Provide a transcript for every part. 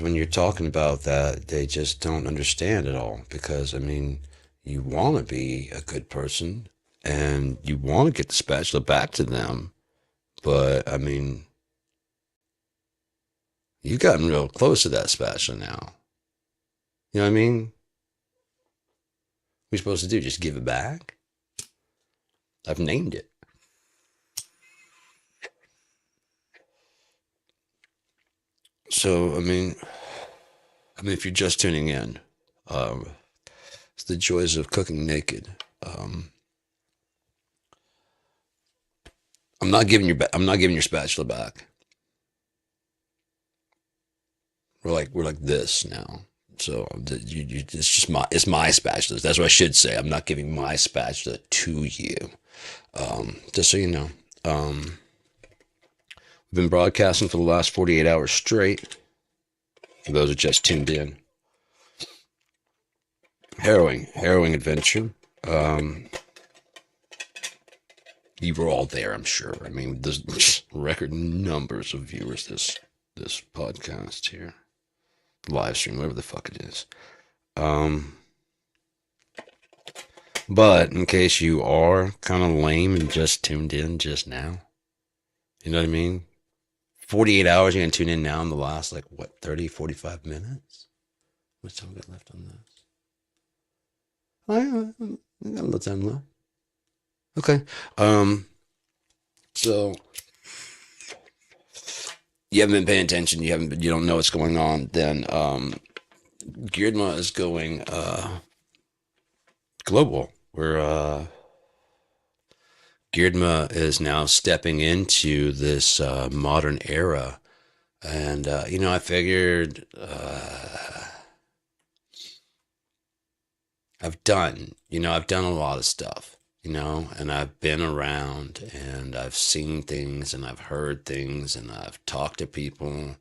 sometimes when you're talking about that, they just don't understand it all. Because, I mean, you want to be a good person and you want to get the spatula back to them. But, I mean, you've gotten real close to that spatula now. You know what I mean? What are we supposed to do? Just give it back? I've named it. So, if you're just tuning in, it's the joys of cooking naked. Um, I'm not giving your spatula back. We're like this now. So it's my spatula. That's what I should say. I'm not giving my spatula to you. Just so you know. We've been broadcasting for the last 48 hours straight. For those who just tuned in. Harrowing adventure. You were all there, I'm sure. I mean, there's record numbers of viewers this podcast here. Live stream, whatever the fuck it is. But in case you are kind of lame and just tuned in just now, you know what I mean? 48 hours, you're going to tune in now in the last, 30, 45 minutes? How much time we got left on this? I got a little time left. Okay. So you haven't been paying attention, you don't know what's going on, then Girdma is going global. Where Girdma is now stepping into this modern era. And I figured I've done a lot of stuff. And I've been around and I've seen things and I've heard things and I've talked to people.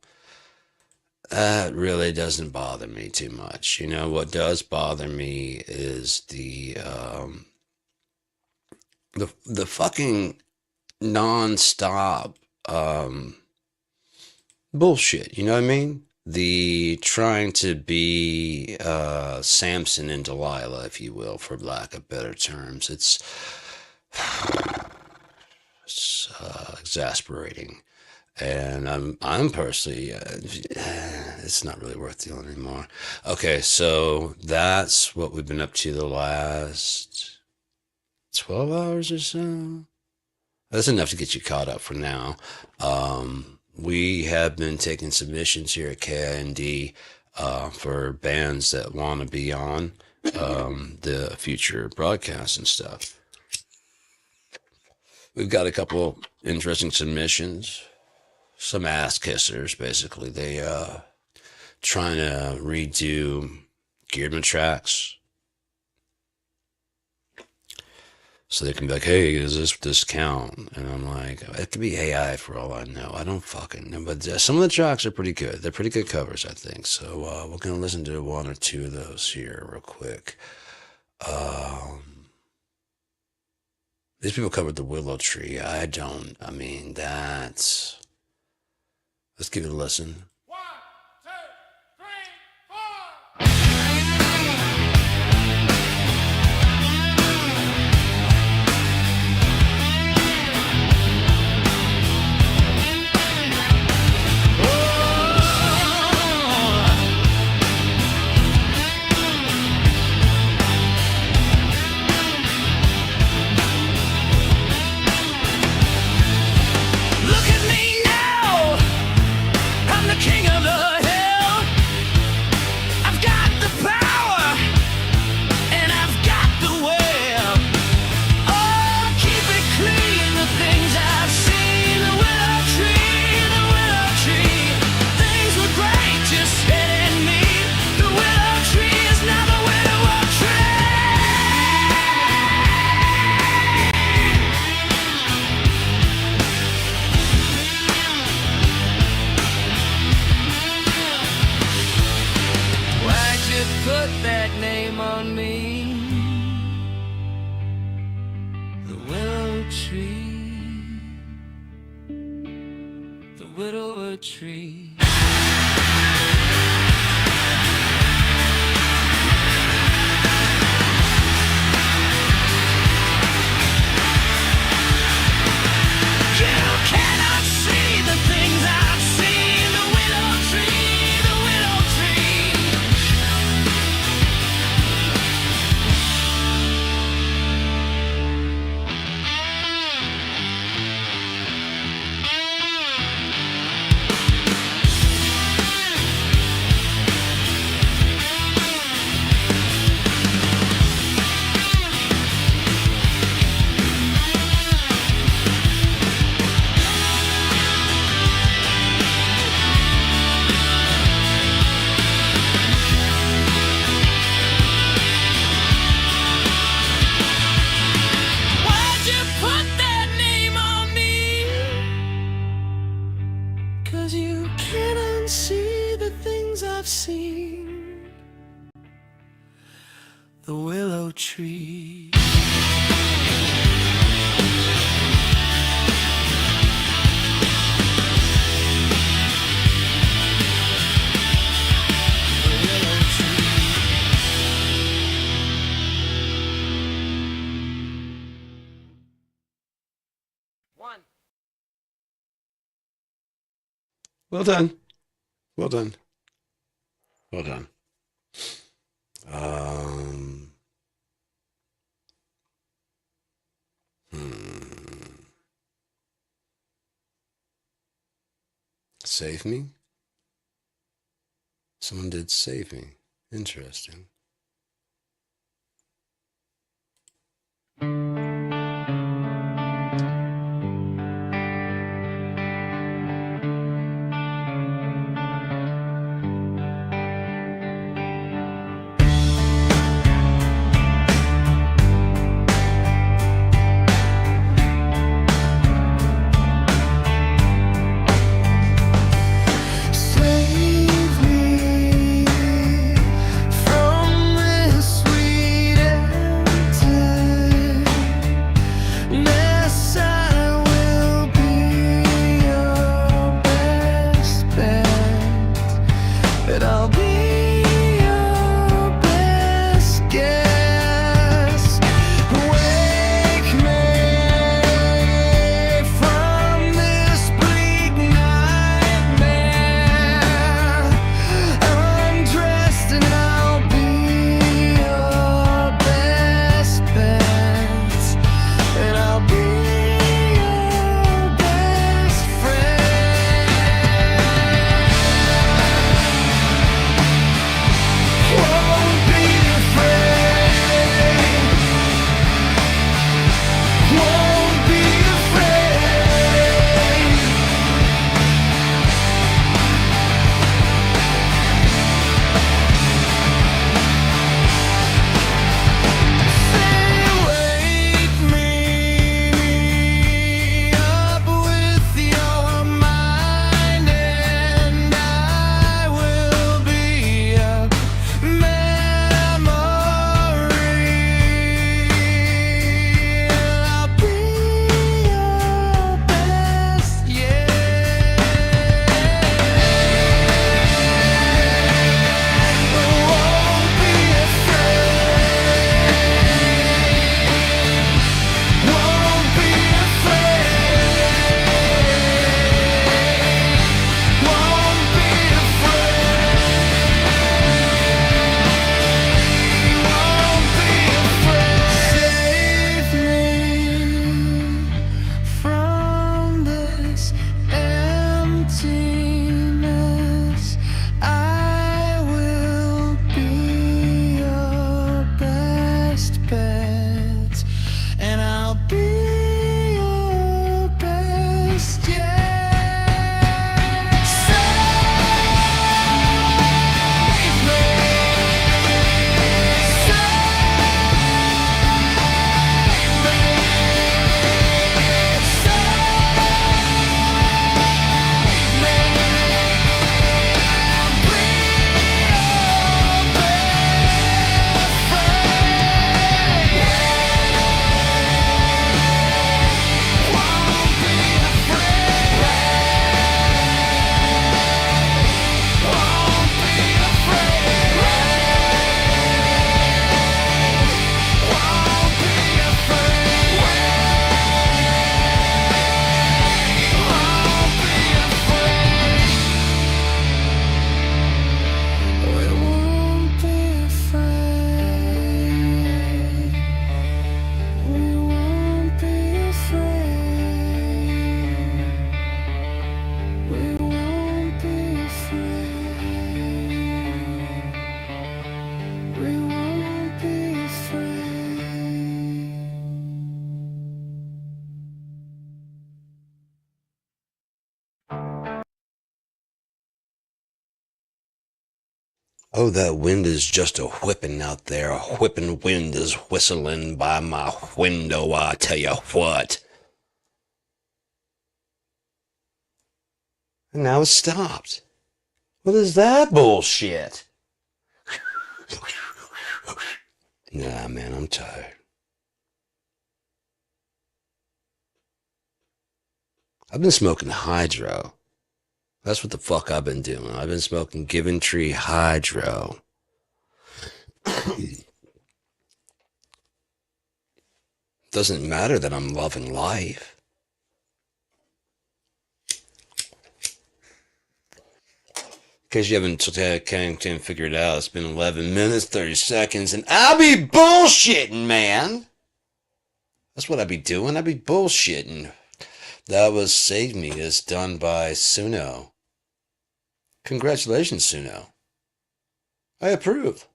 That really doesn't bother me too much. What does bother me is the fucking non-stop bullshit. You know what I mean? The trying to be Samson and Delilah, if you will, for lack of better terms. It's exasperating, and I'm personally, it's not really worth dealing anymore. Okay, so that's what we've been up to the last 12 hours or so. That's enough to get you caught up for now. We have been taking submissions here at KIND for bands that want to be on the future broadcasts and stuff. We've got a couple interesting submissions. Some ass kissers, basically. They trying to redo Girdman tracks. So they can be like, hey, does this count? And I'm like, it could be AI for all I know. I don't fucking know. But some of the tracks are pretty good. They're pretty good covers, I think. So we're going to listen to one or two of those here real quick. These people covered the Willow Tree. I don't. I mean, that's... Let's give it a listen. The widower tree. seen the willow tree. Well done. Well done. Well done. Um, Save me? Someone did save me. Interesting. Save me from this sweet emptiness. I will be your best bet, but I'll be your best guess. Wake me from this bleak nightmare. I'm dressed and I'll be your best bet, and I'll be your best friend. Won't be afraid. Won't be afraid. Say, wake me up with your mind, and I will be a memory. I'll be your best, won't be afraid. Won't be afraid. Won't be afraid. Won't be afraid. Save me from this emptiness. I will be your best bet, and I'll be your best, Save me. Oh, that wind is just a whipping out there. A whipping wind is whistling by my window, I tell you what. And now it's stopped. What is that bullshit? Nah, man, I'm tired. I've been smoking hydro. That's what the fuck I've been doing. I've been smoking Given Tree Hydro. Doesn't matter that I'm loving life. In case you can't figure it out, it's been 11 minutes, 30 seconds, and I'll be bullshitting, man. That's what I be doing. I be bullshitting. That was Save Me. It's done by Suno. Congratulations, Suno. I approve.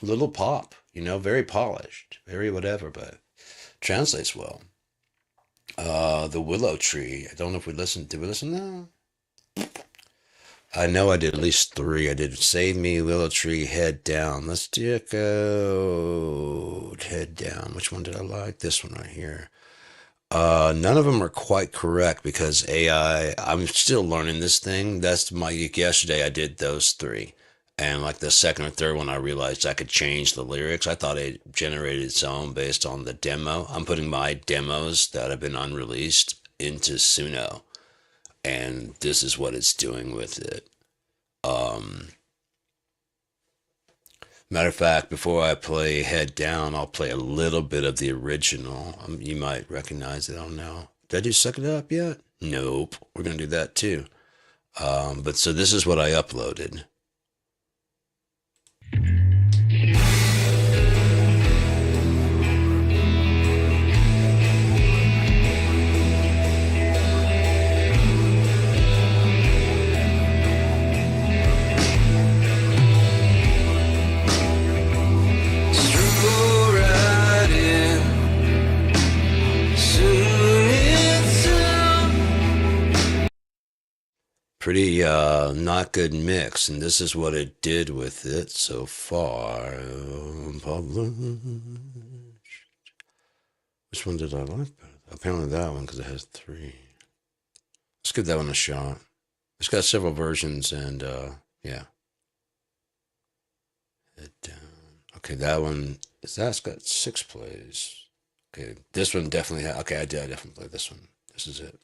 Little pop, very polished, very whatever, but translates well. The Willow Tree. I don't know if we listened. Did we listen now? I know I did at least three. I did Save Me, Willow Tree, Head Down. Let's check out Head Down. Which one did I like? This one right here. None of them are quite correct because AI, I'm still learning this thing. That's yesterday I did those three. And like the second or third one, I realized I could change the lyrics. I thought it generated its own based on the demo. I'm putting my demos that have been unreleased into Suno. And this is what it's doing with it. Matter of fact, before I play Head Down, I'll play a little bit of the original. You might recognize it. I don't know. Did I do Suck It Up yet? Nope. We're going to do that too. But so this is what I uploaded. Pretty not good mix, and this is what it did with it so far. Which one did I like better? Apparently that one, because it has three. Let's give that one a shot. It's got several versions, and yeah. Head Down. Okay, that one that's got 6 plays. Okay, this one definitely okay, I definitely play this one. This is it.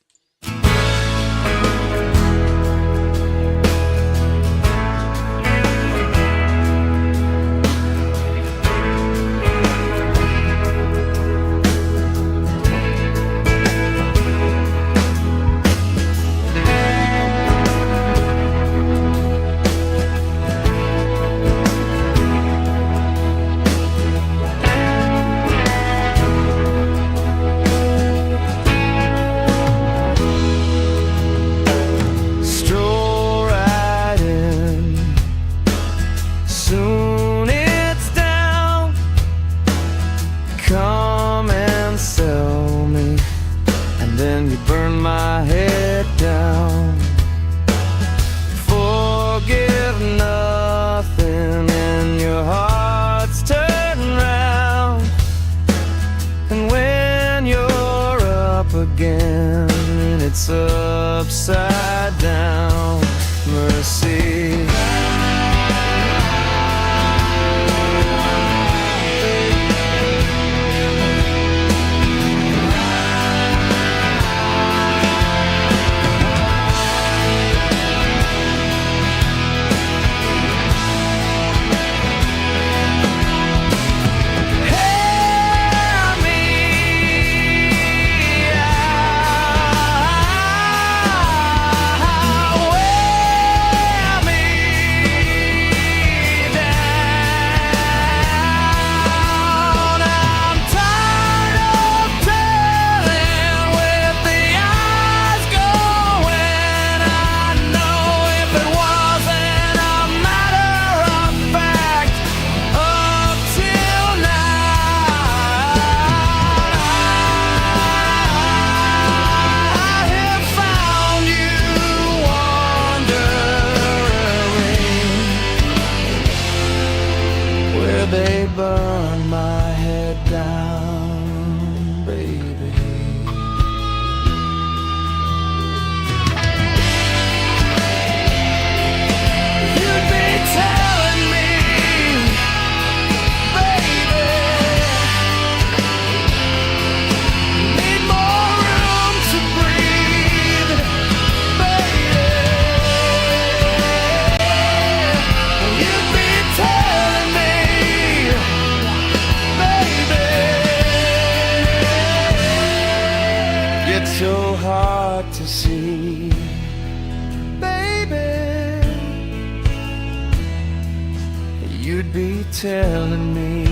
be telling me,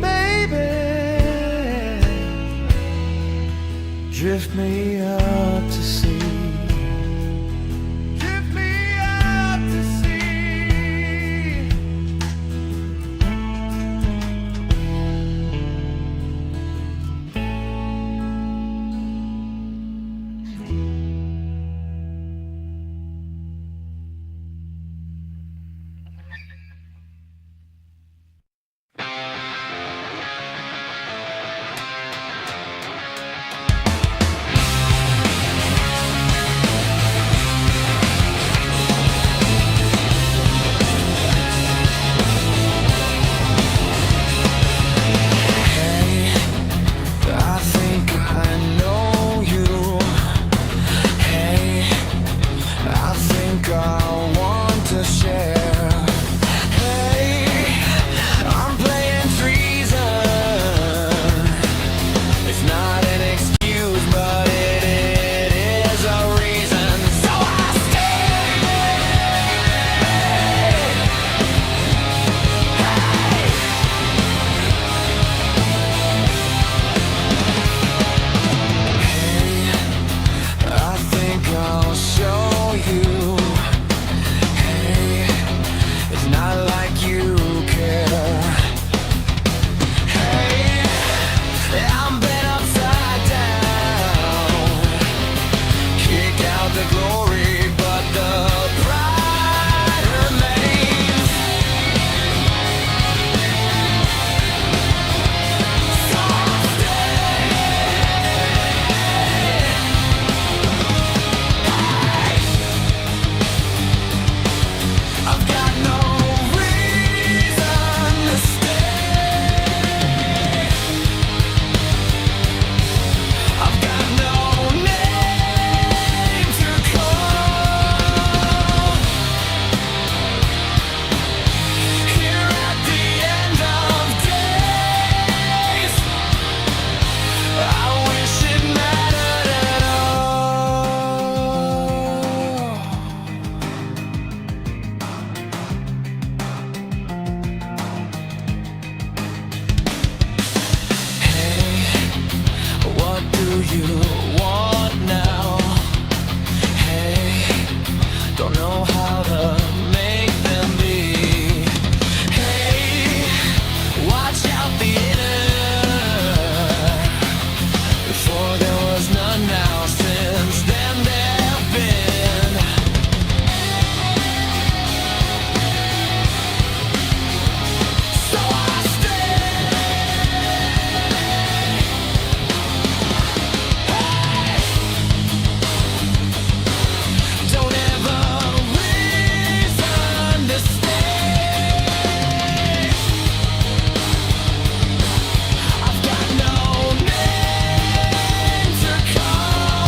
baby, drift me out to sea. Drift me out to sea. I think I know you. Hey, I think I want to share. Hey, I'm playing treason. It's not an excuse, but it is a reason. So I I think I'll show you. Hey, it's not like you care. Hey, I'm bent upside down. Kick out the glory, but the pride remains. So I'll I've got no reason to stay. I've got no name to call. Here at the end of days, I wish it mattered at all. Hey, what do you want now? Hey, don't know how to make them be. Hey, watch out the inner. Before there was none, now since then there've been. So I stay. Don't ever reason to stay. I've got no name to call.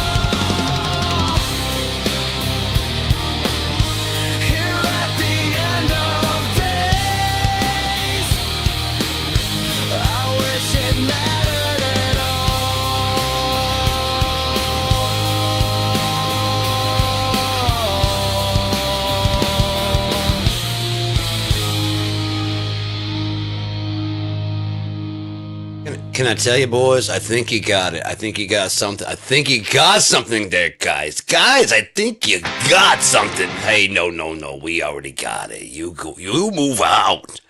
Here at the end of days, I wish it mattered at all. Can I tell you, boys? I think you got it. I think you got something. I think you got something there, guys. Guys, I think you got something. Hey, no. We already got it. You go. You move out.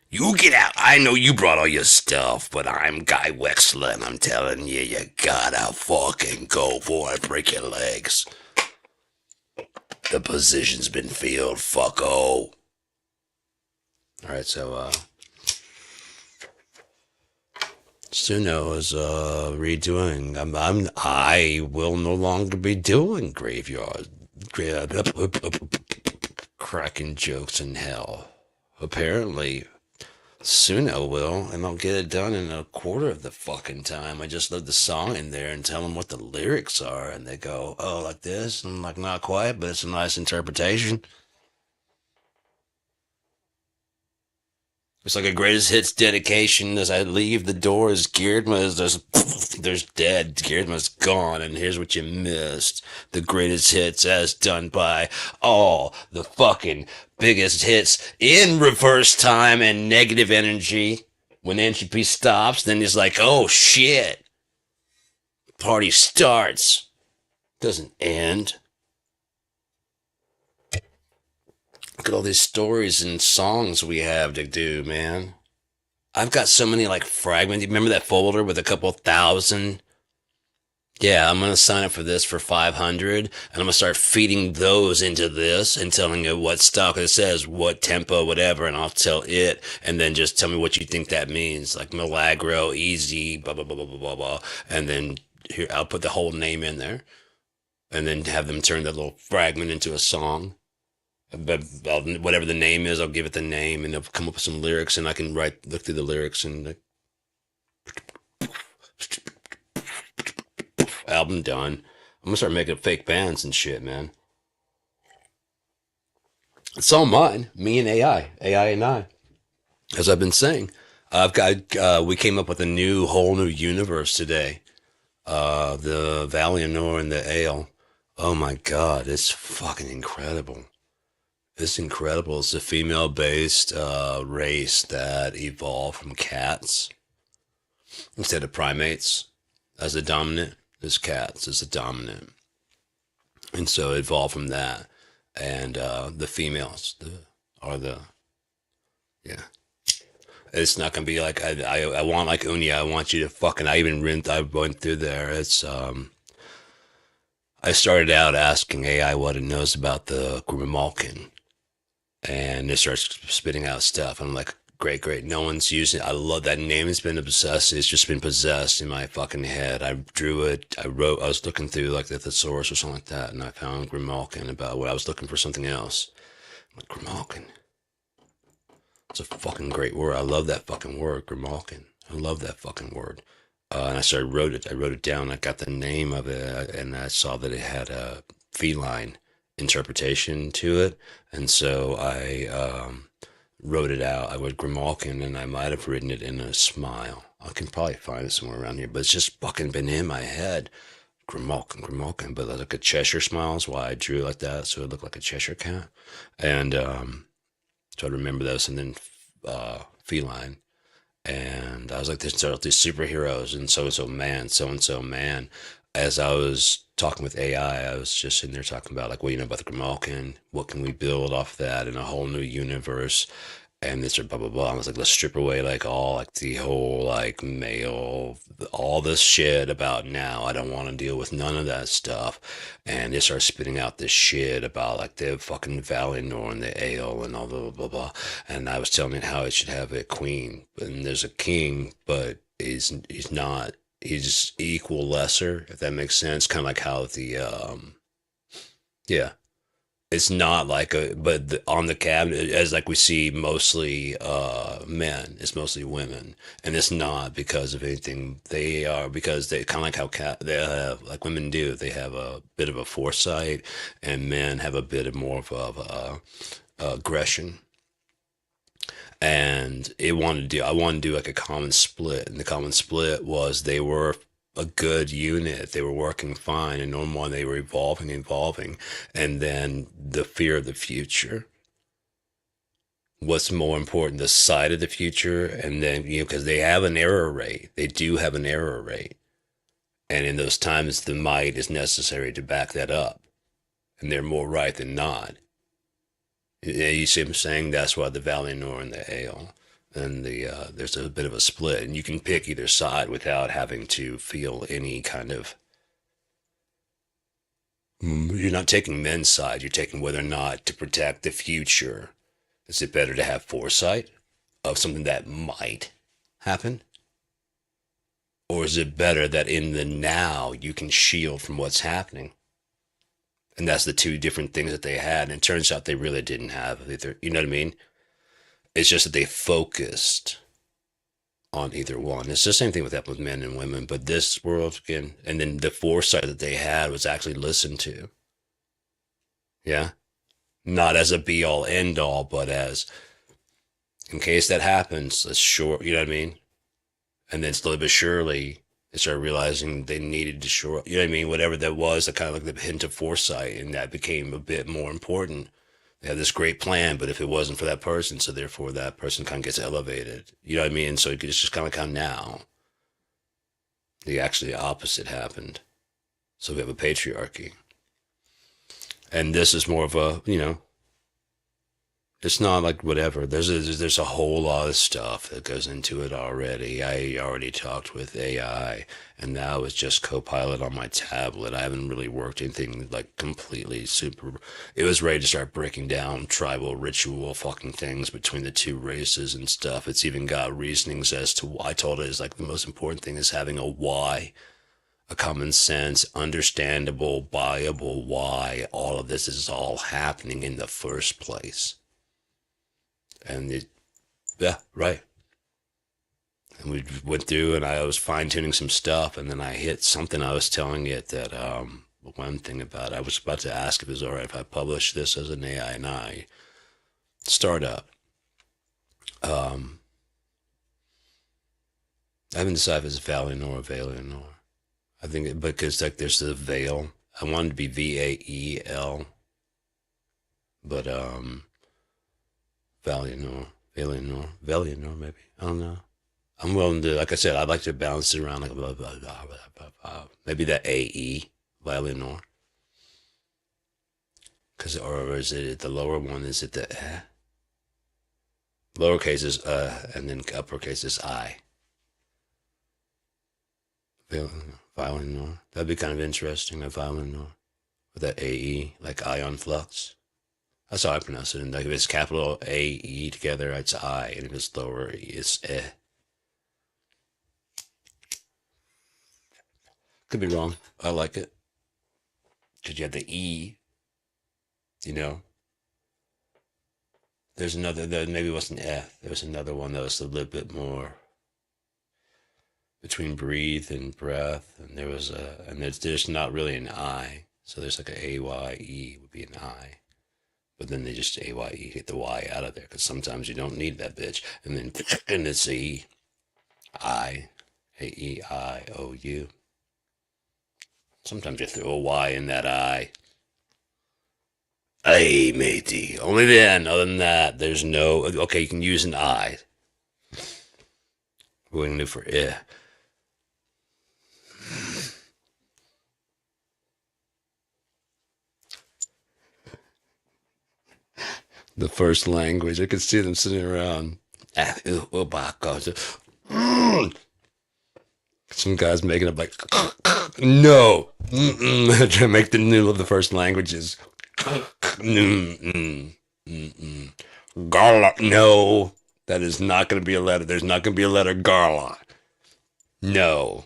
You get out. I know you brought all your stuff, but I'm Guy Wexler, and I'm telling you, you gotta fucking go before I break your legs. The position's been filled, fucko. Alright, so, Suno is redoing. I will no longer be doing graveyard cracking jokes in hell. Apparently, Suno will, and I'll get it done in a quarter of the fucking time. I just load the song in there and tell them what the lyrics are, and they go, "Oh, like this," and I'm like, "Not quite, but it's a nice interpretation." It's like a greatest hits dedication. As I leave, the door is Gierdma's. There's dead. Gierdma's gone, and here's what you missed: the greatest hits, as done by all the fucking biggest hits in reverse time and negative energy. When entropy stops, then it's like, oh shit, party starts. Doesn't end. Look at all these stories and songs we have to do, man. I've got so many like fragments. You remember that folder with a couple thousand? Yeah, I'm gonna sign up for this for 500, and I'm gonna start feeding those into this and telling it what stock it says, what tempo, whatever, and I'll tell it, and then just tell me what you think that means, like Milagro, Easy, blah blah blah blah blah blah blah, and then here I'll put the whole name in there, and then have them turn that little fragment into a song. But whatever the name is, I'll give it the name, and they'll come up with some lyrics, and I can look through the lyrics, and like, album done. I'm gonna start making fake bands and shit, man. It's all mine, me and AI and I. As I've been saying, I've got. We came up with a whole new universe today. The Valinor and the Ale. Oh my God, it's fucking incredible. It's incredible. It's a female-based race that evolved from cats instead of primates as the dominant. There's cats as the dominant, and so it evolved from that. And the females are the yeah. It's not gonna be like I want like Unia. I want you to fucking. I went through there. I started out asking AI what it knows about the Grimalkin, and it starts spitting out stuff. I'm like, great, great. No one's using it. I love that name. Has been obsessed. It's just been possessed in my fucking head. I drew it. I wrote. I was looking through like the thesaurus or something like that, and I found Grimalkin about what I was looking for something else. I'm like, Grimalkin. It's a fucking great word. I love that fucking word, Grimalkin. I love that fucking word. And I started wrote it. I wrote it down. I got the name of it, and I saw that it had a feline interpretation to it, and so I wrote it out. I wrote Grimalkin, and I might have written it in a smile. I can probably find it somewhere around here, but it's just fucking been in my head. Grimalkin, Grimalkin, but like a Cheshire smile is why I drew like that, so it looked like a Cheshire cat, and so I remember those, and then feline. And I was like, there's these superheroes and so and so man. As I was talking with AI, I was just sitting there talking about like, well, you know about the Grimalkin, what can we build off that in a whole new universe? And this or blah blah blah. I was like, let's strip away like all like the whole like male, all this shit about now. I don't want to deal with none of that stuff. And they start spitting out this shit about like the fucking Valinor and the ale and all the blah blah blah. And I was telling it how it should have a queen, and there's a king, but he's not. He's equal lesser, if that makes sense. Kind of like how the yeah, it's not like on the cabinet, as like we see mostly men, it's mostly women, and it's not because of anything. They are because they kind of like how they have like women do. They have a bit of a foresight, and men have a bit of more of aggression. And I wanted to do like a common split, and the common split was they were a good unit. They were working fine, and on one they were evolving, and then the fear of the future. What's more important, the sight of the future, and then because they have an error rate, they do have an error rate, and in those times the might is necessary to back that up, and they're more right than not. You see what I'm saying? That's why the Valinor and the Ale, and there's a bit of a split, and you can pick either side without having to feel any kind of. You're not taking men's side. You're taking whether or not to protect the future. Is it better to have foresight of something that might happen, or is it better that in the now you can shield from what's happening? And that's the two different things that they had. And it turns out they really didn't have either. You know what I mean? It's just that they focused on either one. It's the same thing with that with men and women. But this world, again, and then the foresight that they had was actually listened to. Yeah? Not as a be all end all, but as In case that happens, let's shore, you know what I mean? And then slowly but surely, they started realizing they needed to shore up, you know what I mean? Whatever that was, that kind of like the hint of foresight, and that became a bit more important. They had this great plan, but if it wasn't for that person, so therefore that person kind of gets elevated. You know what I mean? So it's just kind of like how now the actually opposite happened. So we have a patriarchy. And this is more of a, it's not like whatever. There's a whole lot of stuff that goes into it already. I already talked with AI, and now it's just Copilot on my tablet. I haven't really worked anything like completely super. It was ready to start breaking down tribal ritual fucking things between the two races and stuff. It's even got reasonings as to why. I told it is like the most important thing is having a why, a common sense, understandable, buyable why all of this is all happening in the first place. And yeah, right. And we went through, and I was fine tuning some stuff, and then I hit something. I was telling it that one thing about I was about to ask if it was all right if I publish this as an AI and I startup. I haven't decided if it's Valinor or Valinor. I think because like there's the Veil. I wanted to be Vael, but Valinor, maybe. I don't know. I'm willing to, like I said, I'd like to balance it around like blah, blah, blah, blah, blah, blah. Maybe that AE, Valinor. Cause, or is it the lower one? Is it the lowercase is and then uppercase is I. Valinor. That'd be kind of interesting, a Valinor. With that AE, like ion flux. That's how I pronounce it. And like if it's capital A E together, it's I, and if it's lower, it's eh. Could be wrong. I like it because you have the E. You know, there's another. There maybe it wasn't F. There was another one that was a little bit more between breathe and breath, and there was a, and there's not really an I. So there's like a AYE would be an I. But then they just AYE get the Y out of there because sometimes you don't need that bitch. And then and it's E I AEIOU. Sometimes you throw a Y in that I. Hey, matey. Only then. Other than that, there's no. Okay, you can use an I. We're going to do for eh. The first language. I could see them sitting around. Some guys making up like, no. Trying to make the middle of the first languages. Garla. No. That is not going to be a letter. There's not going to be a letter Garla. No.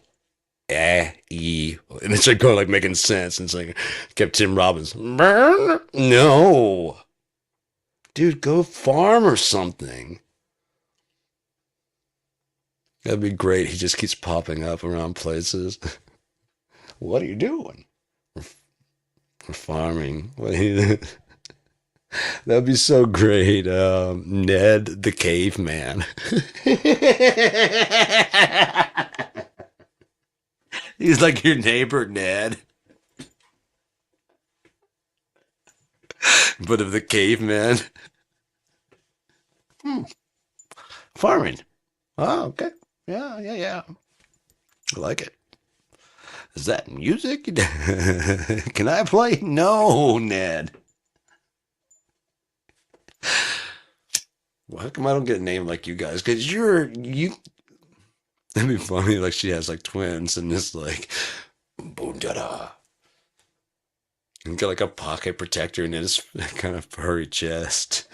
E. And it's like going like making sense. And it's like kept Tim Robbins. No. Dude, go farm or something. That'd be great. He just keeps popping up around places. What are you doing? We're farming. What are you That'd be so great. Ned the caveman. He's like your neighbor, Ned. But of the caveman. Farming. Oh, okay. Yeah, yeah, yeah. I like it. Is that music? Can I play? No, Ned. Well, how come I don't get a name like you guys? Because you. That'd be funny. Like she has like twins and it's like, boondada. And got like a pocket protector in his kind of furry chest.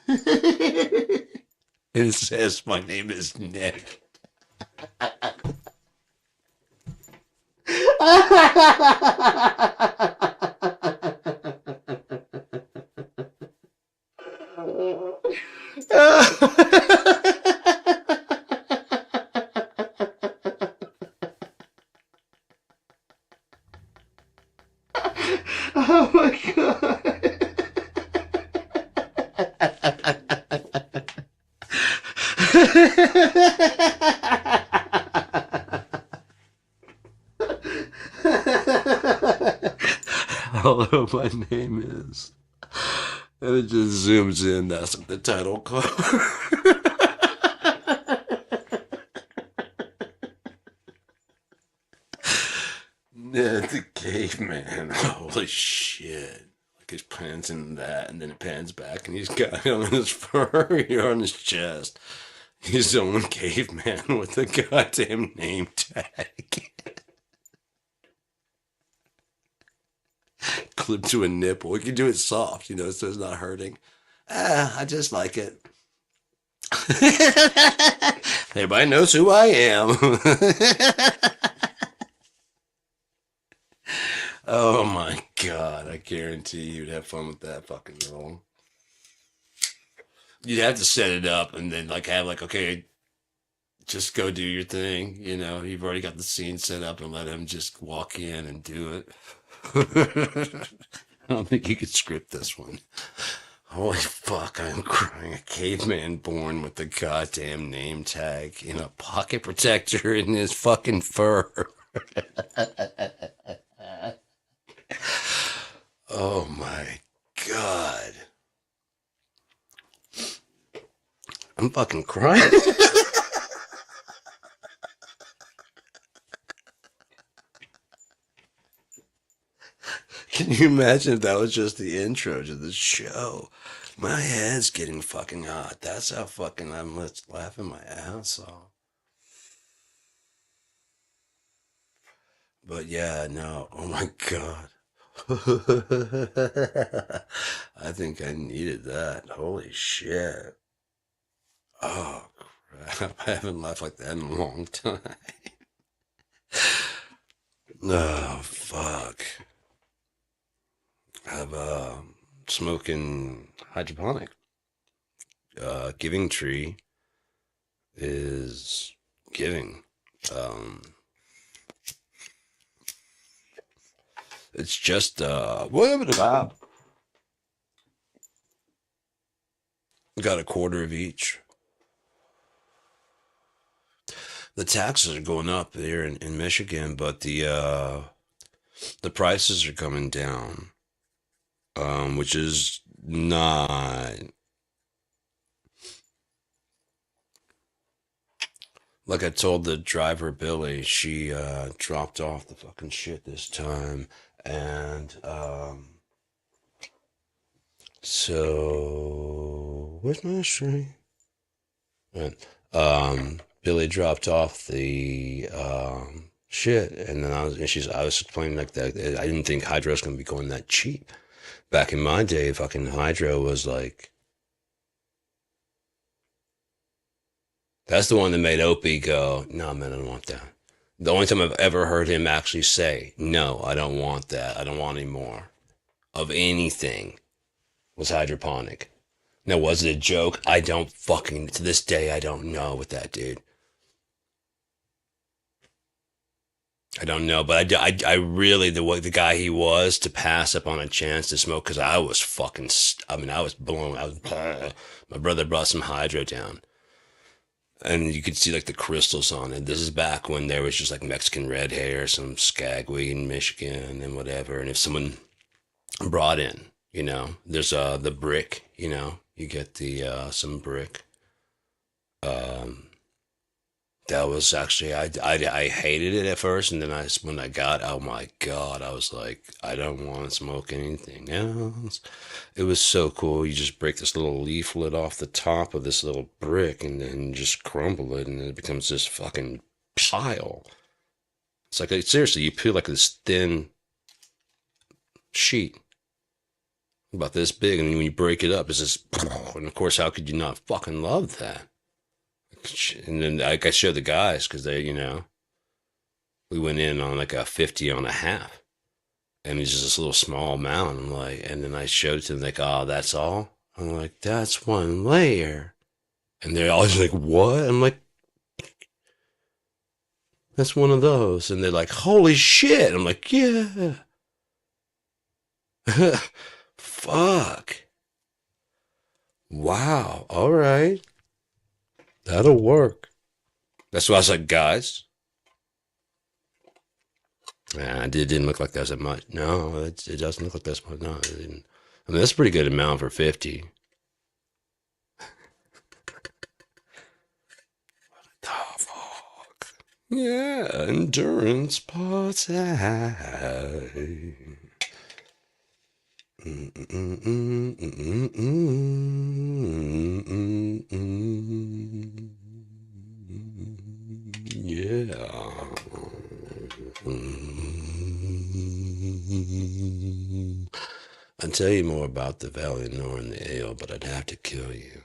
It says, my name is Nick. Oh my god. Hello, my name is. And it just zooms in. That's what the title card. Ned the caveman. Holy shit. Like his pants in that, and then it pans back, and he's got it on his fur here on his chest. He's the only caveman with a goddamn name tag. Clipped to a nipple. We can do it soft, you know, so it's not hurting. I just like it. Everybody knows who I am. Oh my god, I guarantee you'd have fun with that fucking role. You'd have to set it up and then like have like, okay, just go do your thing. You know, you've already got the scene set up and let him just walk in and do it. I don't think you could script this one. Holy fuck, I'm crying. A caveman born with a goddamn name tag in a pocket protector in his fucking fur. Oh my god. I'm fucking crying. Can you imagine if that was just the intro to the show? My head's getting fucking hot. That's how fucking I'm laughing my ass off. But yeah, no. Oh my god. I think I needed that. Holy shit. Oh crap. I haven't laughed like that in a long time. Oh fuck. I'm smoking hydroponic. Giving Tree is giving. It's just what about? Got a quarter of each. The taxes are going up here in Michigan, but the prices are coming down, which is not like I told the driver Billy. She dropped off the fucking shit this time, and so where's my string? Right. Billy dropped off the shit, and then I was explaining like that. I didn't think hydro was gonna be going that cheap. Back in my day, fucking hydro was like that's the one that made Opie go, no man, I don't want that. The only time I've ever heard him actually say, no, I don't want that. I don't want any more of anything was hydroponic. Now, was it a joke? I don't fucking, to this day, I don't know with that dude. I don't know, but I really, the guy he was to pass up on a chance to smoke, because I was fucking, I mean, I was blown, my brother brought some hydro down. And you could see like the crystals on it. This is back when there was just like Mexican red hair, some skagweed in Michigan and whatever. And if someone brought in, you know, there's the brick, you know, you get the some brick. Um, that was actually I hated it at first, and then when I got, oh my god, I was like, I don't want to smoke anything else. It was so cool. You just break this little leaflet off the top of this little brick, and then just crumble it, and then it becomes this fucking pile. It's like seriously, you peel like this thin sheet about this big, and then when you break it up, it's just, and of course, how could you not fucking love that? And then like I showed the guys because they, you know, we went in on like a 50 on a half, and it's just this little small amount. I'm like, and then I showed it to them like, oh, that's all. I'm like, that's one layer, and they're always like, what? I'm like, that's one of those, and they're like, holy shit. I'm like, yeah. Fuck. Wow. All right. That'll work. That's why I was like, guys. It didn't look like that's that much. No, it doesn't look like that's much. No, it didn't. I mean, that's a pretty good amount for 50. The fuck? Yeah, endurance party. Yeah. I'd tell you more about the Valinor and the ale, but I'd have to kill you.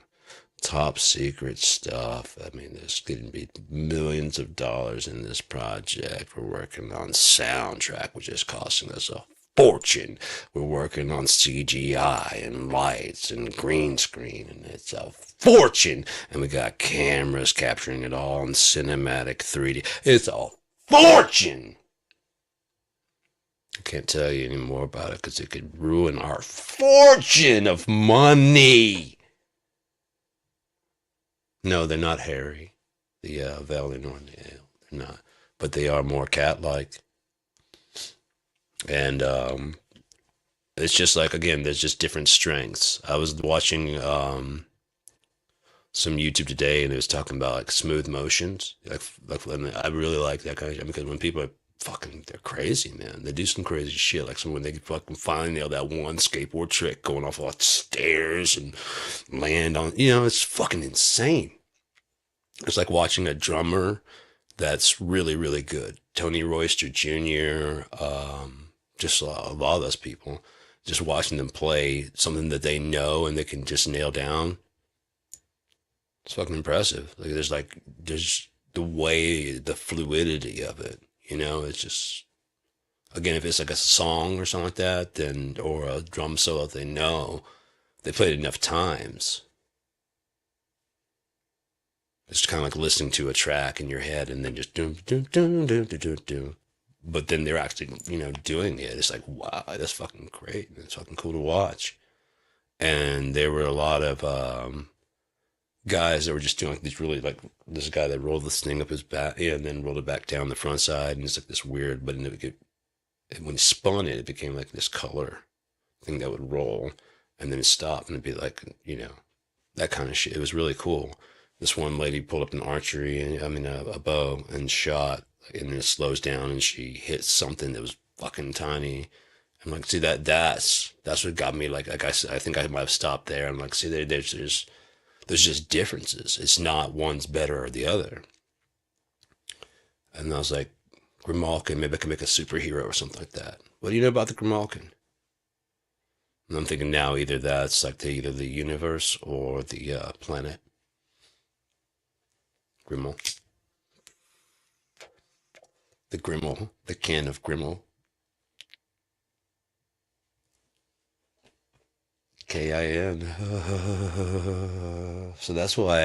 Top secret stuff. I mean, there's going to be millions of dollars in this project. We're working on soundtrack, which is costing us a fortune. We're working on CGI and lights and green screen, and it's a fortune. And we got cameras capturing it all in cinematic 3D. It's a fortune. I can't tell you any more about it because it could ruin our fortune of money. No, they're not hairy. The Valinor and the ale. They're not. But they are more cat-like. And it's just like, again, there's just different strengths. I was watching some YouTube today, and it was talking about like smooth motions. Like I really like that kind of shit because when people are fucking, they're crazy, man. They do some crazy shit. Like when they fucking finally nail that one skateboard trick going off all the stairs and land on, it's fucking insane. It's like watching a drummer that's really, really good. Tony Royster Jr., just a lot of those people, just watching them play something that they know and they can just nail down. It's fucking impressive. There's the way, the fluidity of it. It's just, again, if it's like a song or something like that, then, or a drum solo that they know, they played it enough times. It's kind of like listening to a track in your head and then just doom, doom, doom, doom, doom, doom, doom. But then they're actually, doing it. It's like, wow, that's fucking great. It's fucking cool to watch. And there were a lot of guys that were just doing like these really, like this guy that rolled this thing up his back, and then rolled it back down the front side, and it's like this weird. But when he spun it, it became like this color thing that would roll, and then it stopped, and it'd be like, that kind of shit. It was really cool. This one lady pulled up an archery, and a bow, and shot, and then it slows down, and she hits something that was fucking tiny. I'm like, see that's what got me. Like I said, I think I might have stopped there. I'm like, see, there's just differences. It's not one's better or the other. And I was like, Grimalkin, maybe I can make a superhero or something like that. What do you know about the Grimalkin? And I'm thinking now either that's like either the universe or the planet. Grimmel. The Grimmel. The can of Grimmel. Kin. So that's why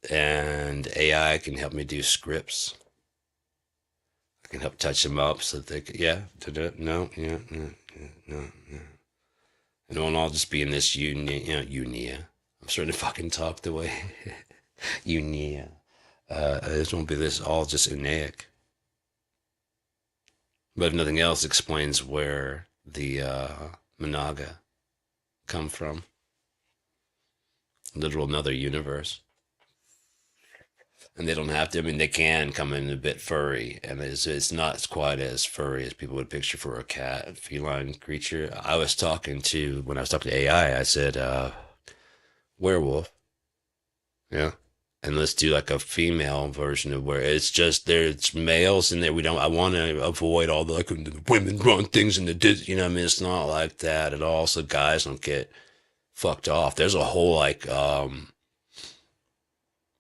and AI can help me do scripts. I can help touch them up so that they can, yeah, no, yeah, no, yeah, no, no. It won't all just be in this unia. I'm starting to fucking talk the way unia. This won't be this all just unaic. But if nothing else, explains where the Managa come from. Literal another universe. And they don't have to. They can come in a bit furry, and it's not quite as furry as people would picture for a cat, feline creature. When I was talking to AI, I said, werewolf. Yeah. And let's do like a female version of where it's just there's males in there. I want to avoid all the women run things in the, it's not like that at all. So guys don't get fucked off. There's a whole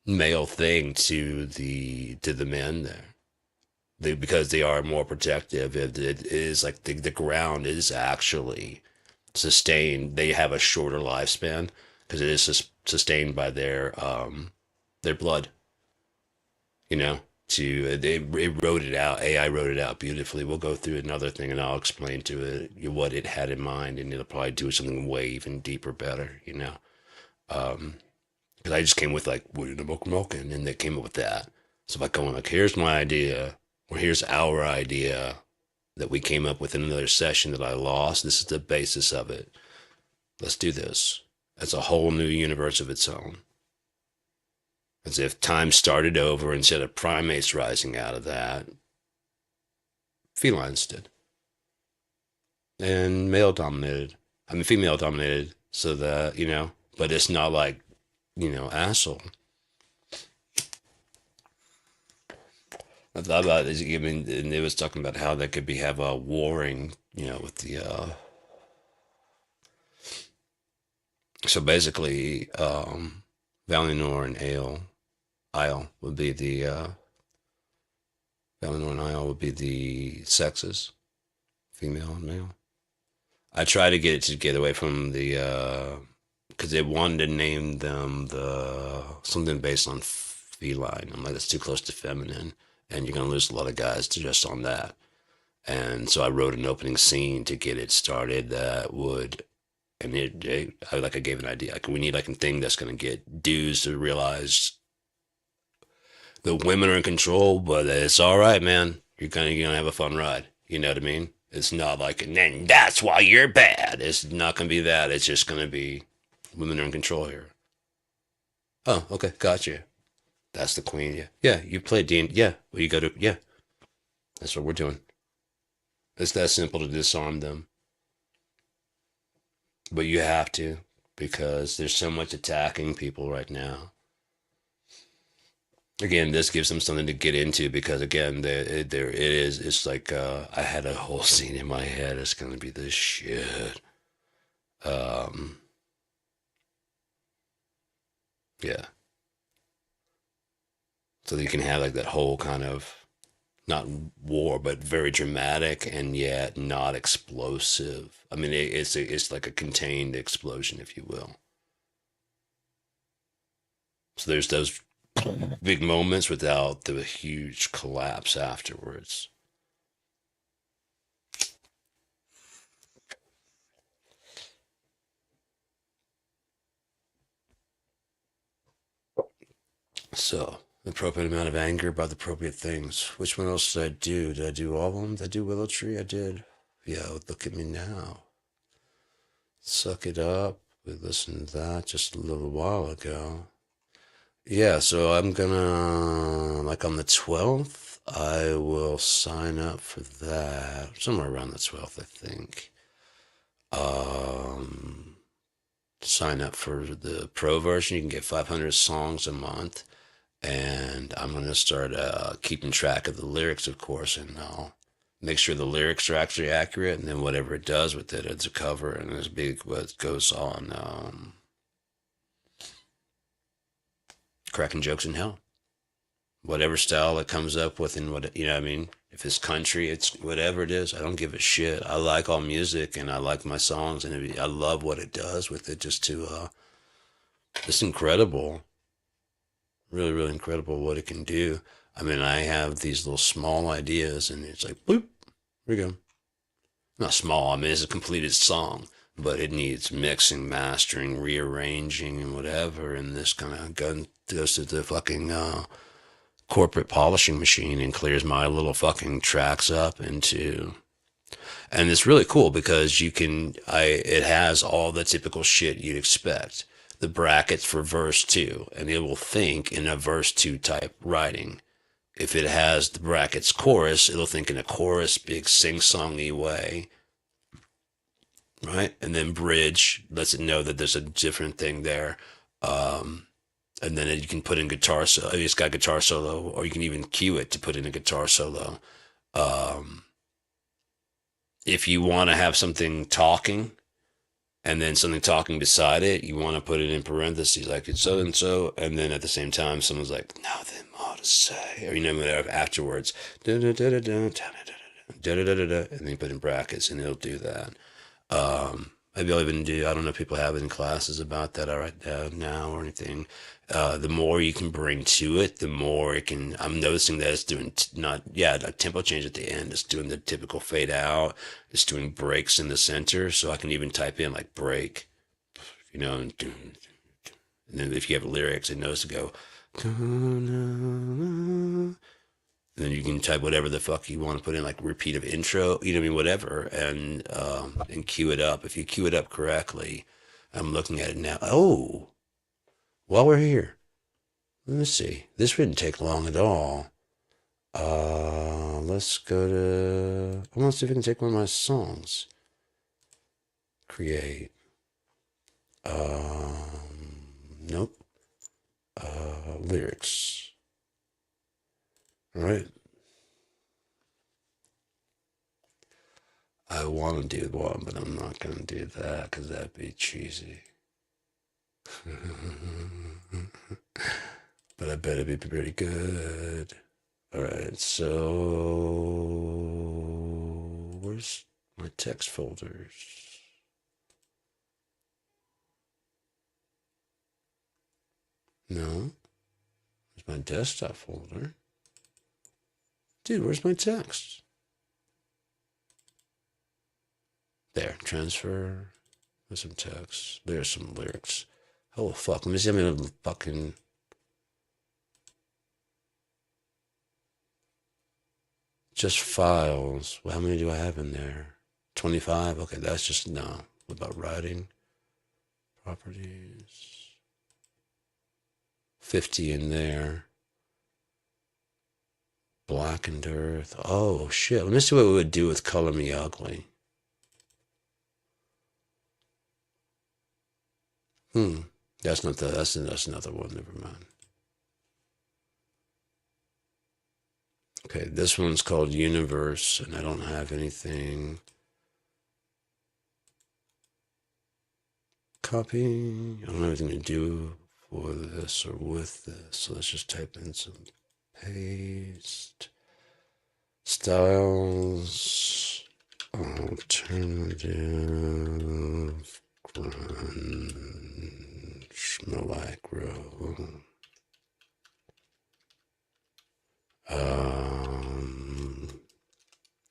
male thing to the men there. Because they are more protective. It is like the ground is actually sustained. They have a shorter lifespan because it is sustained by their blood. It wrote it out. AI wrote it out beautifully. We'll go through another thing, and I'll explain to it what it had in mind, and it'll probably do something way even deeper, better. Because I just came with like Woody the Milk Milking, and they came up with that. So if I go in like, here's my idea, or here's our idea that we came up with in another session that I lost. This is the basis of it. Let's do this. That's a whole new universe of its own. As if time started over instead of primates rising out of that, felines did. And male dominated. I mean, female dominated. So that, but it's not like, asshole. I thought about it. I mean, and it was talking about how that could have a warring, with the. So basically, Valinor and Isle would be the Valinor and Isle would be the sexes, female and male. I try to get it to get away from the because they wanted to name them the something based on feline. I'm like, that's too close to feminine, and you're gonna lose a lot of guys to just on that. And so I wrote an opening scene to get it started that would, and I gave an idea. Like, we need like a thing that's gonna get dudes to realize the women are in control, but it's all right, man. You're gonna have a fun ride. You know what I mean? It's not like, and then that's why you're bad. It's not gonna be that. It's just gonna be women are in control here. Oh, okay, gotcha. That's the queen. Yeah, yeah. You play Dean. Yeah, well, you go to. Yeah, that's what we're doing. It's that simple to disarm them, but you have to because there's so much attacking people right now. Again, this gives them something to get into because again, there it is. It's like I had a whole scene in my head. It's gonna be this shit. Um, yeah. So that you can have like that whole kind of not war, but very dramatic and yet not explosive. I mean, it's like a contained explosion, if you will. So there's those big moments without the huge collapse afterwards. So, the appropriate amount of anger about the appropriate things. Which one else did I do? Did I do all of them? Did I do Willow Tree? I did. Yeah, look at me now. Suck it up. We listened to that just a little while ago. Yeah, so I'm gonna, like on the 12th, I will sign up for that. Somewhere around the 12th, I think. Um, Sign up for the pro version. You can get 500 songs a month. And I'm going to start keeping track of the lyrics, of course, and I'll make sure the lyrics are actually accurate. And then whatever it does with it, it's a cover, and it's big what goes on cracking jokes in hell. Whatever style it comes up with, and what I mean. If it's country, it's whatever it is. I don't give a shit. I like all music, and I like my songs, and I love what it does with it. It's incredible, really, really incredible what it can do. I mean, I have these little small ideas, and it's like, boop, here we go. Not small. I mean, it's a completed song, but it needs mixing, mastering, rearranging, and whatever. And this kind of goes to the fucking corporate polishing machine and clears my little fucking tracks up into. And it's really cool because it has all the typical shit you'd expect. The brackets for verse two, and it will think in a verse two type writing. If it has the brackets chorus, it'll think in a chorus, big sing-songy way, right? And then bridge lets it know that there's a different thing there. And then you can put in guitar solo. It's got guitar solo, or you can even cue it to put in a guitar solo. Um, if you want to have something talking, and then something talking beside it, you want to put it in parentheses, like it's so and so, and then at the same time, someone's like, nothing more to say, or whatever afterwards, and then you put in brackets, and it'll do that. Maybe I'll even do, I don't know if people have it in classes about that right now or anything. The more you can bring to it, the more it can. I'm noticing that it's doing a tempo change at the end. It's doing the typical fade out. It's doing breaks in the center, so I can even type in like break, and And then if you have lyrics, it knows to go. And then you can type whatever the fuck you want to put in, like repeat of intro, you know what I mean, whatever, and cue it up. If you cue it up correctly, I'm looking at it now. Oh, while we're here, let me see. This wouldn't take long at all. Let's go to. I want to see if I can take one of my songs. Create. Nope. Lyrics. All right. I want to do one, but I'm not going to do that because that'd be cheesy. But I bet it'd be pretty good. All right, so where's my text folders? No, there's my desktop folder. Dude, where's my text? There, transfer. There's some text. There's some lyrics. Oh, fuck. Let me see how many fucking. Just files. Well, how many do I have in there? 25? Okay, that's just. No. What about writing? Properties. 50 in there. Blackened Earth. Oh, shit. Let me see what we would do with Color Me Ugly. That's not the. That's another one. Never mind. Okay, this one's called Universe, and I don't have anything. Copy. I don't have anything to do for this or with this. So let's just type in some paste. Styles. Alternative. Grunge. Micro.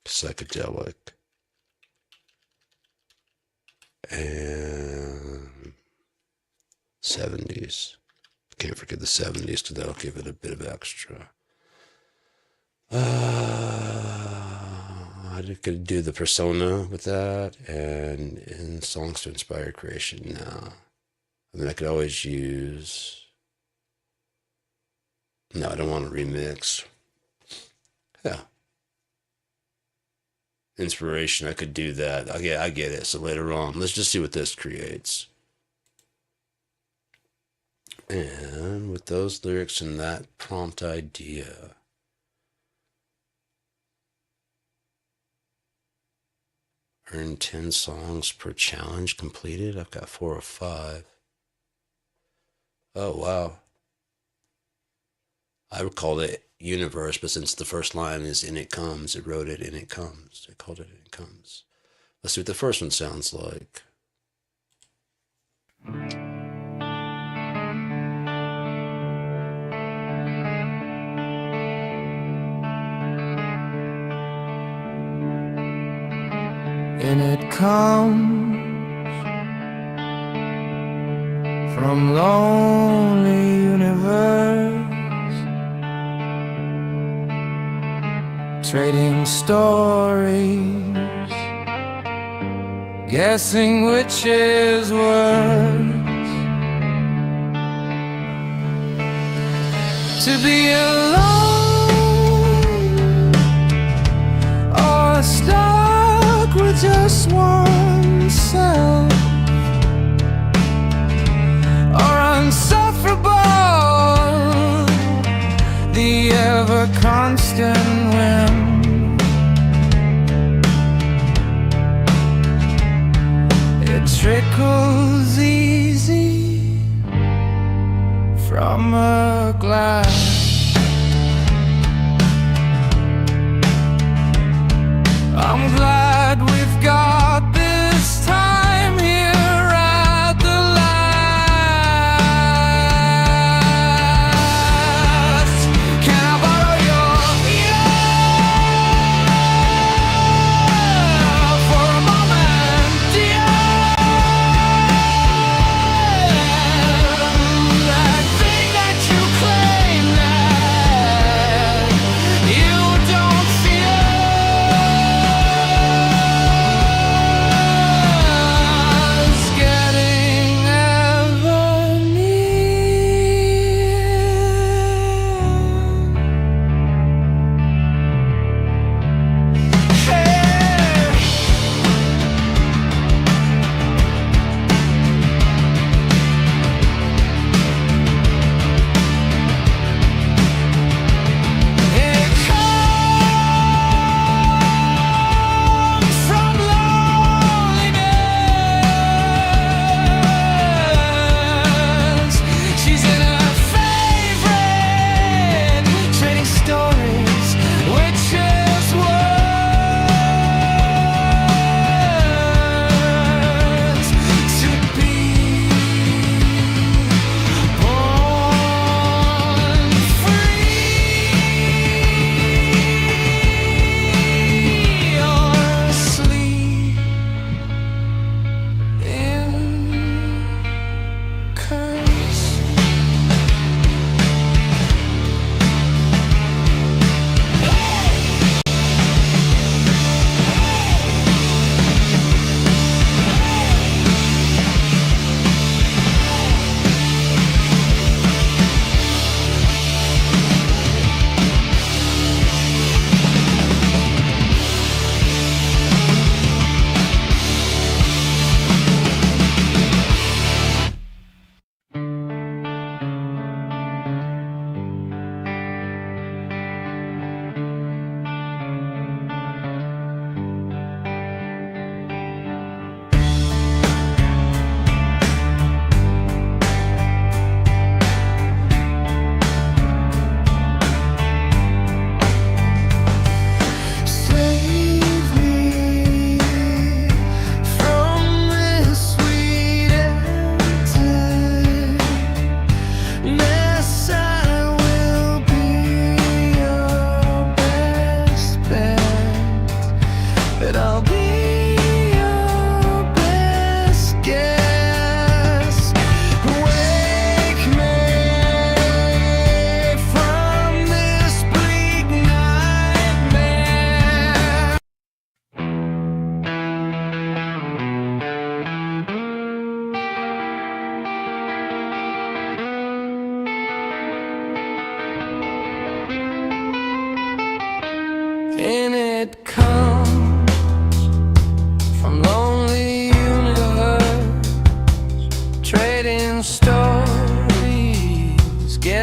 Psychedelic. And 70s. Can't forget the 70s because that'll give it a bit of extra. I could do the persona with that and songs to inspire creation now. I mean, I could always use. No, I don't want to remix. Yeah. Inspiration, I could do that. I get it. So later on, let's just see what this creates. And with those lyrics and that prompt idea, earn 10 songs per challenge completed. I've got 4 or 5. Oh, wow. I would call it Universe, but since the first line is "in it comes," it wrote it "in it comes." They called it "in it comes." Let's see what the first one sounds like. And it comes from lonely universe, trading stories, guessing which is worse. To be alone or stuck with just oneself, or unsufferable, the ever-constant whim. It trickles easy from a glass. I'm glad we've got this time here at the last. Can I borrow your ear for a moment, dear?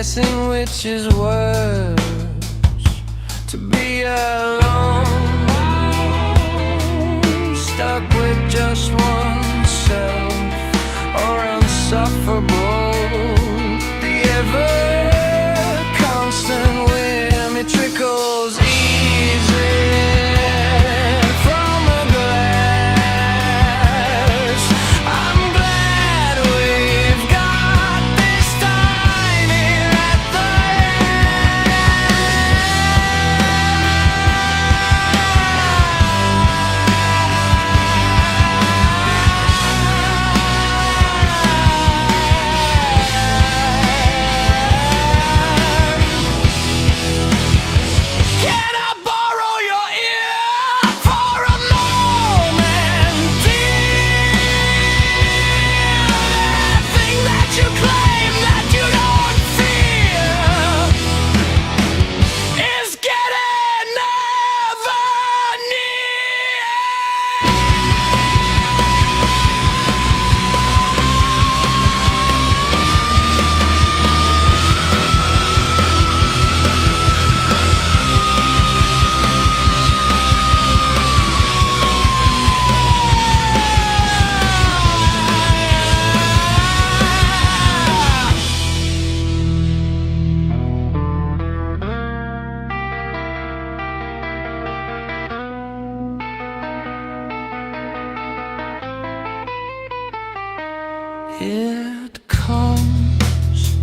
guessing which is worse, to be alone, stuck with just oneself, or insufferable. The ever constant whim, it trickles easy from a glass. I'm glad we've got this time here at the Can I borrow your ear for a moment, dear? That thing that you claim that you don't feel is getting never It comes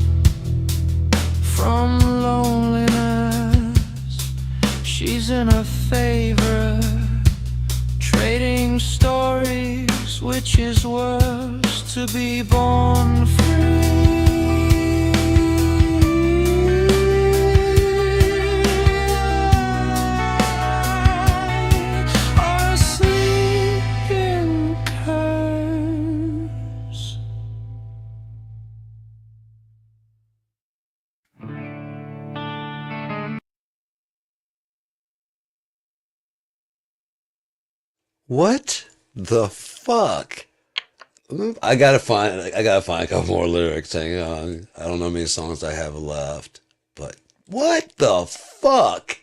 from loneliness. She's in a favor, trading stories, which is worse, to be born free, or asleep in curse. What the fuck? I gotta find a couple more lyrics. Hang on. I don't know how many songs I have left. But what the fuck?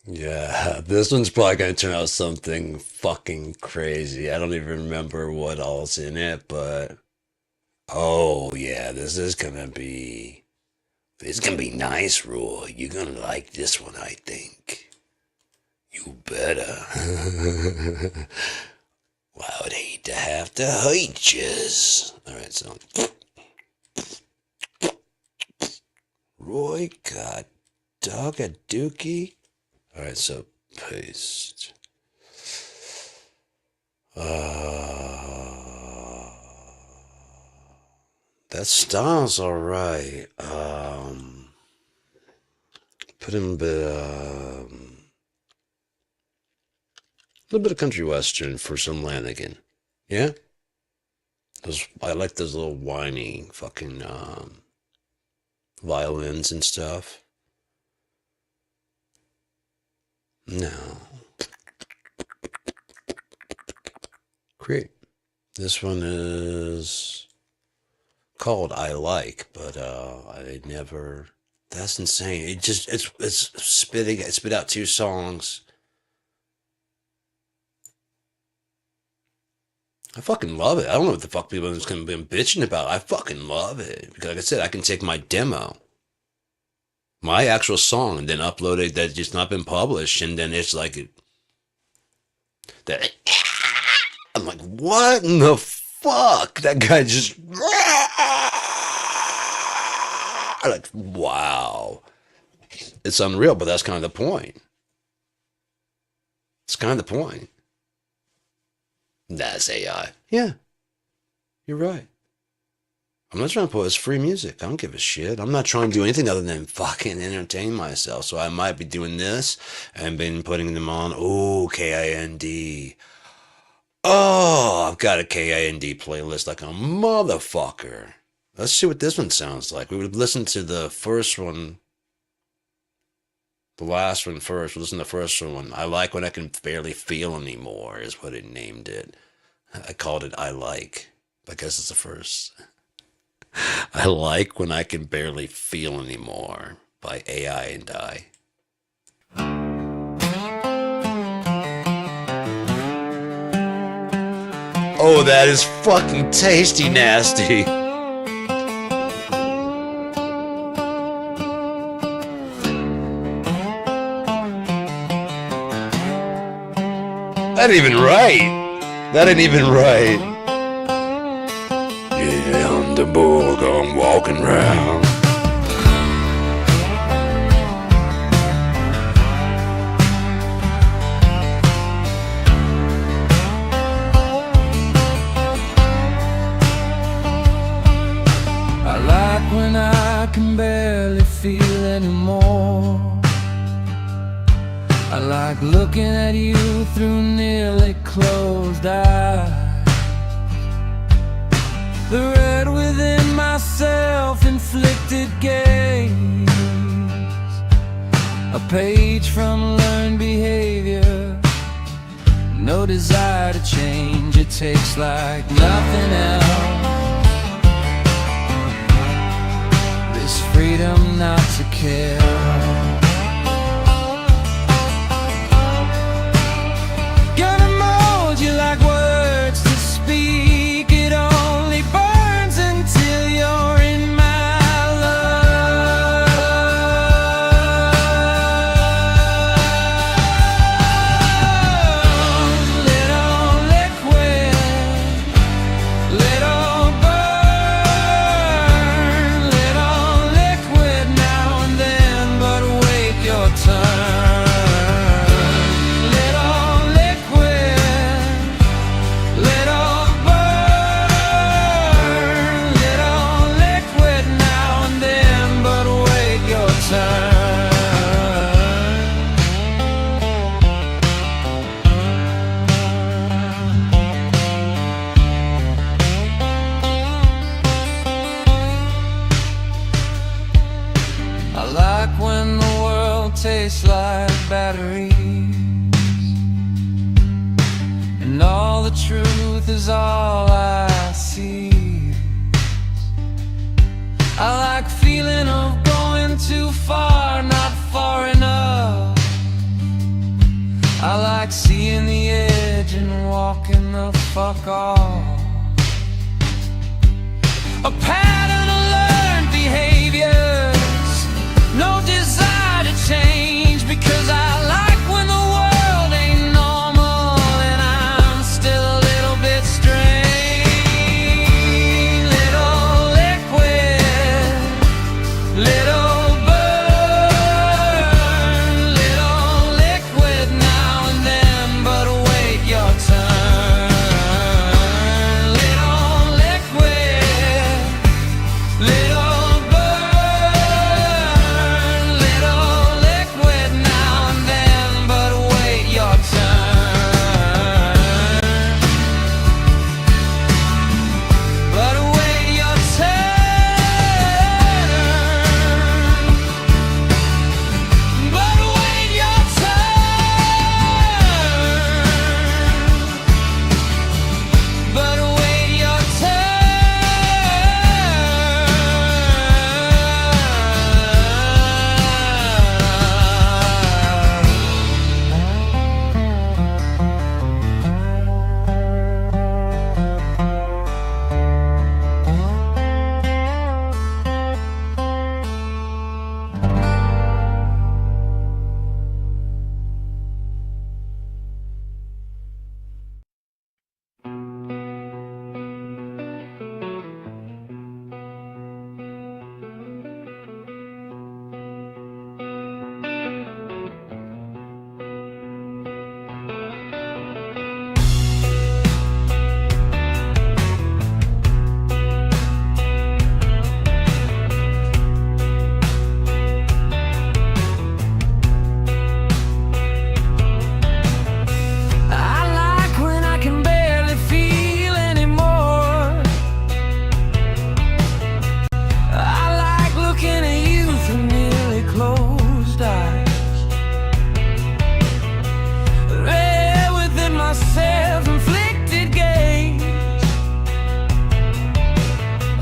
Yeah, this one's probably gonna turn out something fucking crazy. I don't even remember what all's in it, but oh yeah, this is gonna be nice, Roy. You're gonna like this one, I think. You better. Well, I would hate to have to hate yous. Alright, so Roy got dog a dookie. Alright, so paste. That style's alright. Put in a little bit of country western for some Lanigan. Yeah? I like those little whiny fucking violins and stuff. No. Great. This one is called I Like, but I never. That's insane. It's spitting. It spit out 2 songs. I fucking love it. I don't know what the fuck people are gonna be bitching about. I fucking love it because, like I said, I can take my demo, my actual song, and then upload it that's just not been published, and then it's like that. I'm like, what in the fuck? That guy just like, wow. It's unreal, but that's kind of the point. It's kind of the point. That's AI. Yeah, you're right. I'm not trying to put it's free music. I don't give a shit. I'm not trying to do anything other than fucking entertain myself. So I might be doing this and been putting them on. Oh, KIND. Oh, I've got a KIND playlist like a motherfucker. Let's see what this one sounds like. We would listen to the first one. The last one first. Listen to the first one. I like when I can barely feel anymore, is what it named it. I called it I Like. I guess it's the first. I like when I can barely feel anymore by AI and I. Oh, that is fucking tasty nasty. That ain't even right. That ain't even right. Yeah, I'm the book, I'm walking round. I like when I can barely feel anymore. I like looking at you through nearly closed eyes. The red within my self-inflicted gaze, a page from learned behavior. No desire to change, it takes like nothing else. This freedom not to care. Gonna mold you like words to speak. It only burns until you're in my love. Little liquid, little burn, little liquid now and then, but wait your turn. I like when the world tastes like batteries, and all the truth is all I see. I like feeling of going too far, not far enough. I like seeing the edge and walking the fuck off. A pattern of learned behaviors, no desire to change, because I like when the world ain't normal and I'm still a little bit strange. Little liquid, little burn, little liquid now and then, but wait your turn. Little liquid,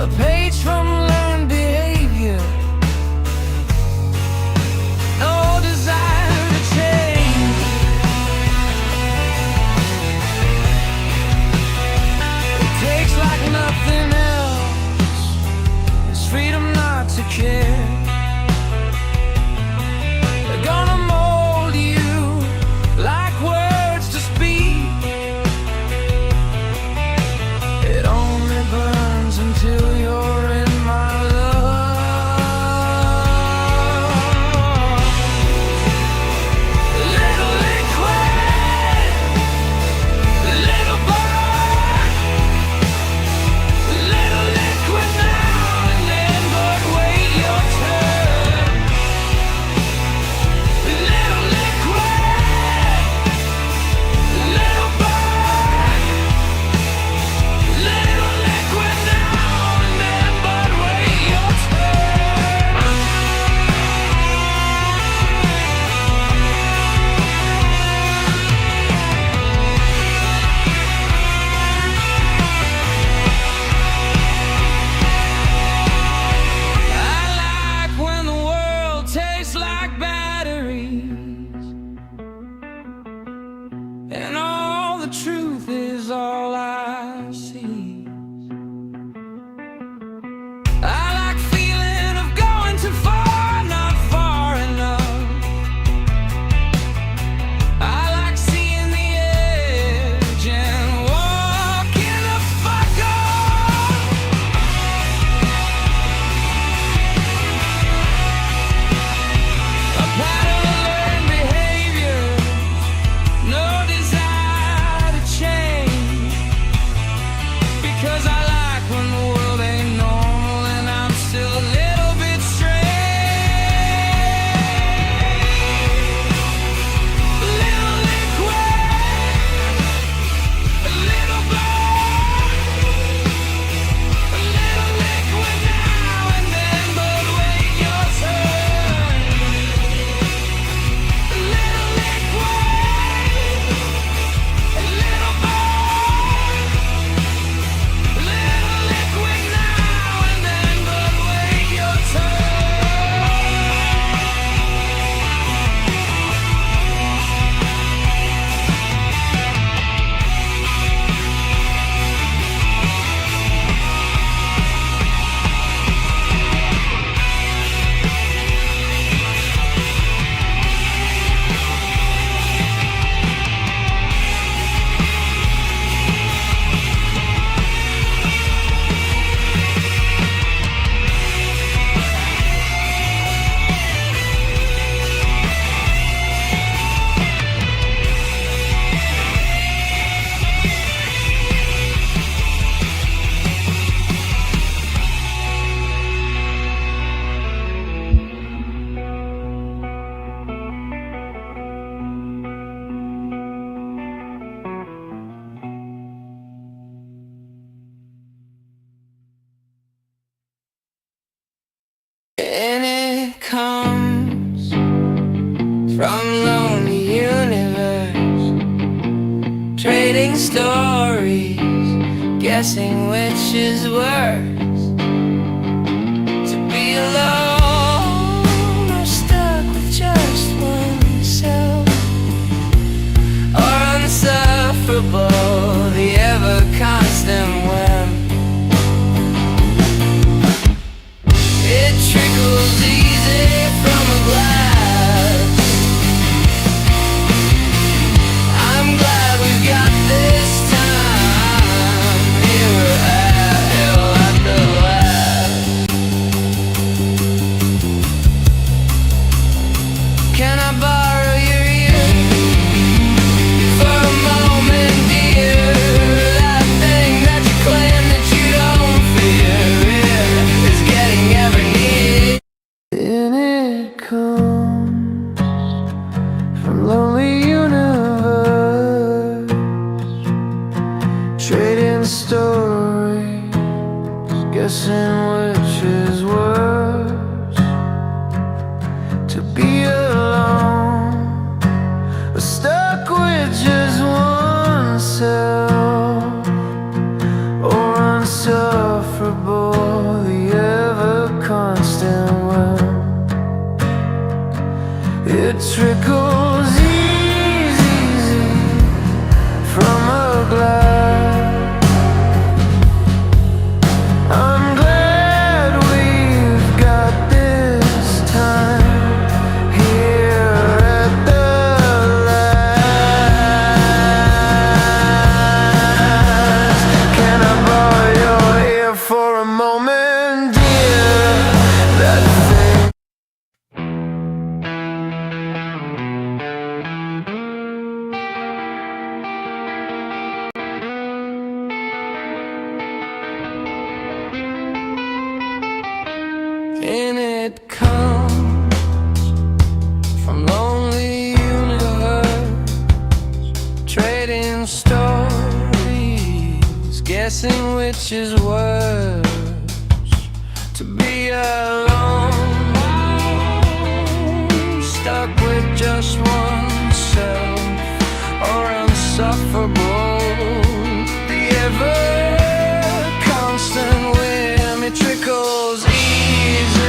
a page from learned behavior. No desire to change. It takes like nothing else, it's freedom not to care. They're gonna mold you like words to speak. It only burns until you're in my love. Little liquid, little burn, little liquid now and then, but wait your turn. Little liquid, little burn, little liquid now and then, but wait your turn. I like when the world tastes like batteries, and all the truth is all I see. I like feeling of going too far, not far enough. I like seeing the edge and walking the fuck off. A pattern of learned behavior, no desire to change. Because I like when the world ain't normal and I'm still a little bit strange. Little liquid, a little burn, a little liquid now and then, but wait your turn. A little liquid, a little burn, little liquid now and then, but wait your turn. And it comes from lonely universe, trading stories, guessing which is worse. To be alone or stuck with just oneself, or unsufferable, the ever constant whim. It trickles easy from a glass. I'm glad we've got this time here at Hell at the Last. Can I borrow your ear for a moment, dear? That thing that you claim that you don't fear is getting ever near. And it comes from lonely universe, trading stories, guessing which is worse. To be alone or stuck with just oneself, or unsufferable, and it comes from lonely universe, trading stories, guessing which is worse, to be alone, stuck with just oneself, or insufferable. The ever constant whim, it trickles easy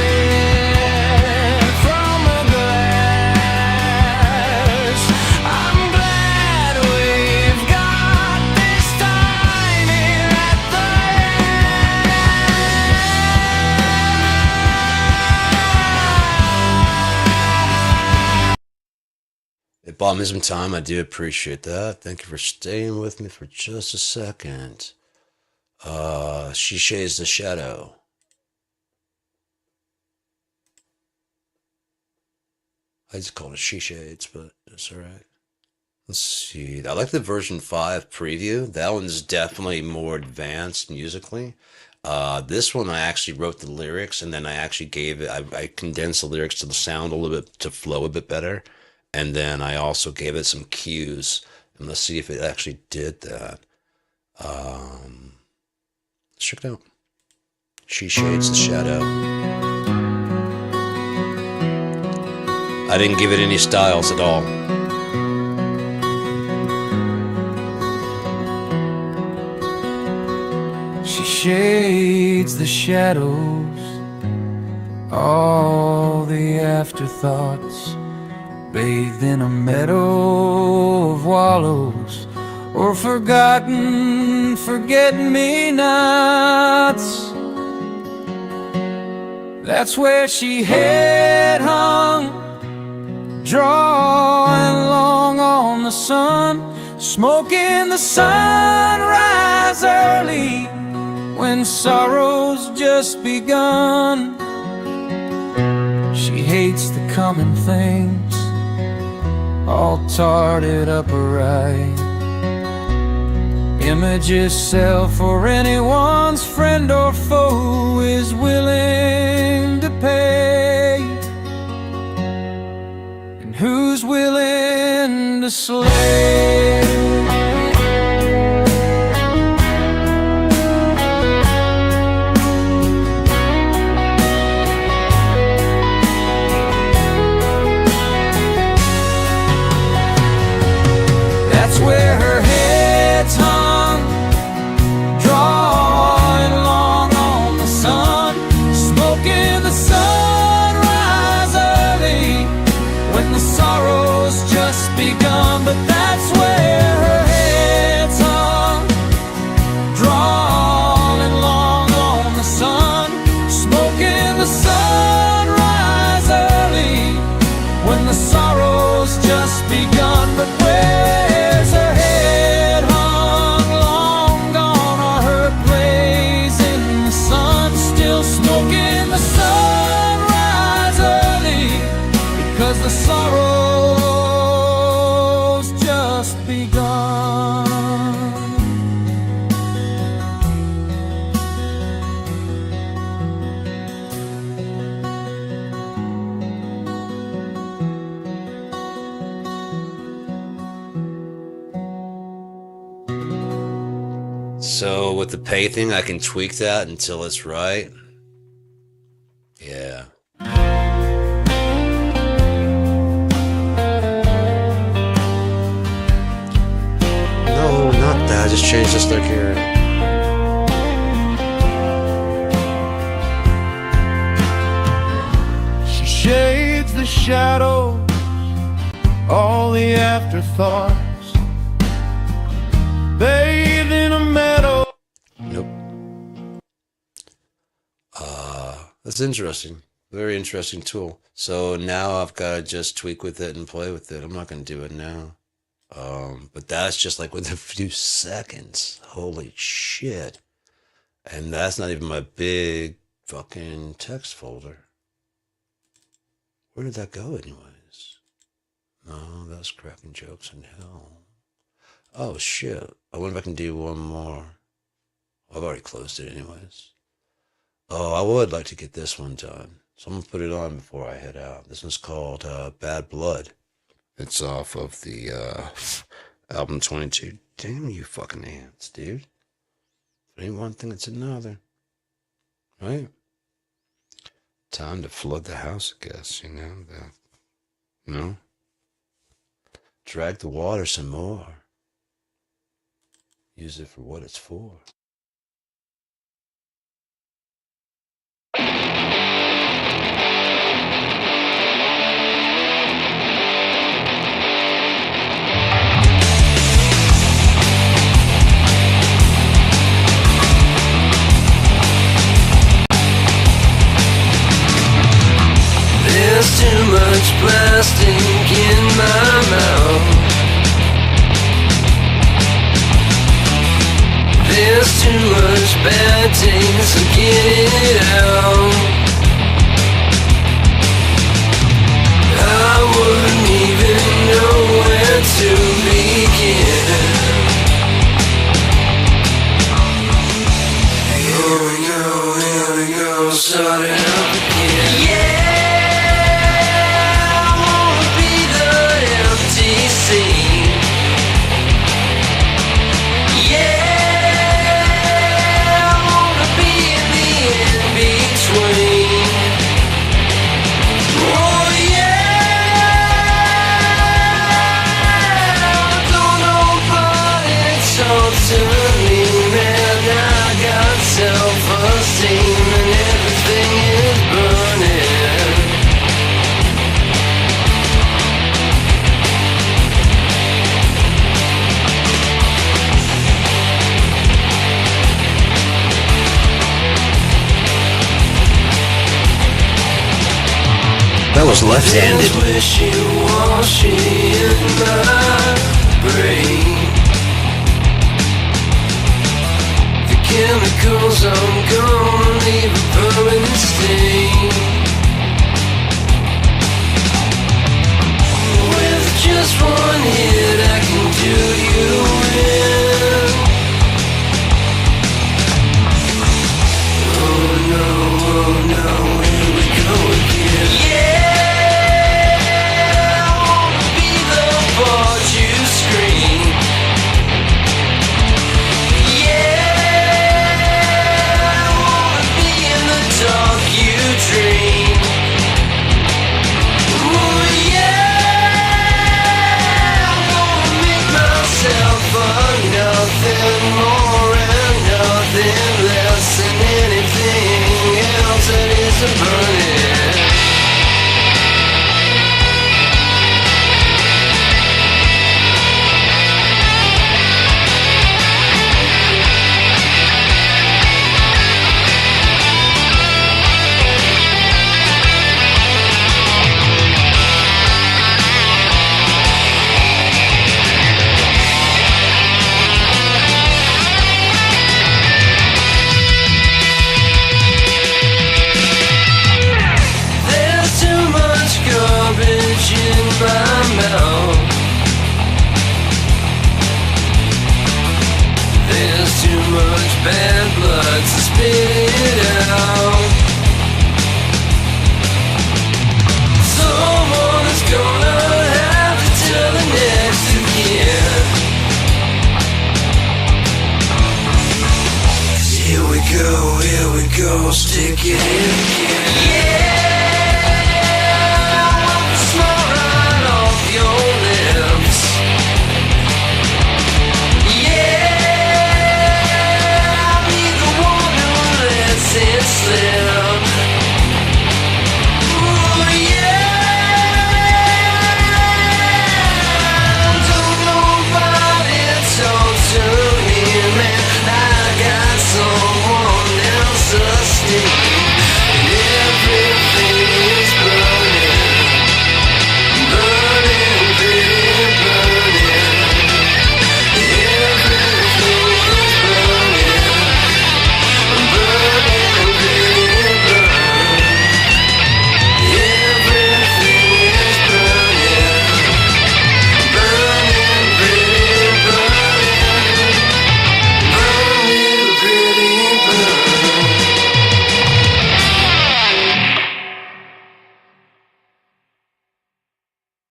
from a glass. I'm glad we've got this time here at the end. It bought me some time. I do appreciate that. Thank you for staying with me for just a second. She Shades the Shadow. I just called it She Shades, but it's alright. Let's see. I like the version 5 preview. That one's definitely more advanced musically. This one I actually wrote the lyrics and then I actually gave it, I condensed the lyrics to the sound a little bit, to flow a bit better. And then I also gave it some cues. And let's see if it actually did that. Let's check it out. She Shades the Shadow. I didn't give it any styles at all. She shades the shadows, all the afterthoughts, bathed in a meadow of wallows, or forgotten forget-me-nots. That's where she head hung, drawing long on the sun, smoking the sunrise early, when sorrow's just begun. She hates the coming things, all tarted up right. Images sell for anyone's friend or foe is willing to pay. And who's willing to slay? That's where her head's hung, drawing long on the sun, smoking the sunrise early, when the sorrow's just begun. But that's where her head's hung, drawing long on the sun, smoking the sunrise early, when the sorrow's just begun. But where's her head hung, long gone are her blazing sun, still smoking the sunrise early, because the sorrow's just begun. So with the pay thing, I can tweak that until it's right. Yeah. No, not that. Just change this lyric here. She shades the shadows, all the afterthoughts, bathed in a meadow. Nope. That's interesting. Very interesting tool. So now I've got to just tweak with it and play with it. I'm not going to do it now. But that's just like within a few seconds. Holy shit. And that's not even my big fucking text folder. Where did that go anyways? No, that's cracking jokes in hell. Oh shit. I wonder if I can do one more. I've already closed it anyways. Oh, I would like to get this one done. Someone put it on before I head out. This one's called Bad Blood. It's off of the album 22. Damn you fucking ants, dude. If it ain't one thing, it's another. Right? Time to flood the house, I guess, you know? Drag the water some more. Use it for what it's for. There's too much plastic in my mouth. There's too much bad taste, so get it out. I wouldn't even know where to begin. Here we go, start it up again. Yeah! That was left-handed. Wishy-washy in my brain. The chemicals, I'm gonna leave a permanent stain. With just one hit, I can do you in. Oh no, here we go again. Yeah! Bad blood, so spit it out. Someone's gonna have to tell the next again. 'Cause here we go, stick it in again. Yeah!